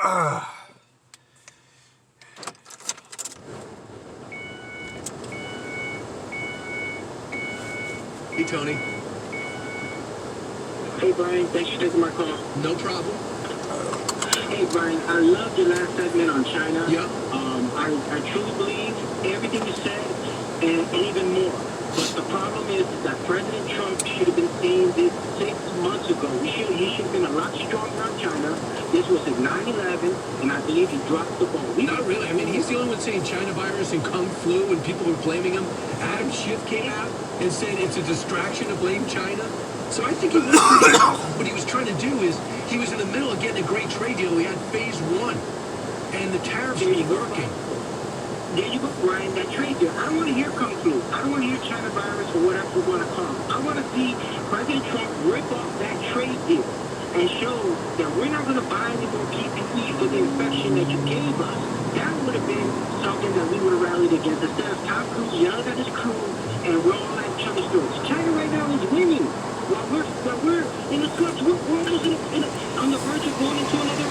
Hey, Tony. Hey, Brian. Thanks for taking my call. No problem. Hey, Brian. I loved your last segment on China. Yeah. I truly believe everything you said and even more. But the problem is that President Trump should have been saying this 6 months ago. He should have been a lot stronger on China. This was at 9/11, and I believe he dropped the ball. Not really. I mean, he's the only one saying China virus and Kung flu, and people were blaming him. Adam Schiff came out and said it's a distraction to blame China. So I think he was pretty off. What he was trying to do is he was in the middle of getting a great trade deal. He had phase one, and the tariffs were working. There you go, Brian, that trade deal. I don't want to hear Kung flu. I don't want to hear China virus or whatever you want to call it. I want to see President Trump rip off that trade deal and show that we're not going to buy any more PPE for the infection that you gave us. That would have been something that we would have rallied against. Instead of Tom Cruise yelling at his crew and we're all at each other's throats. China right now is winning. While we're in the clutch, we're almost on the verge of going into another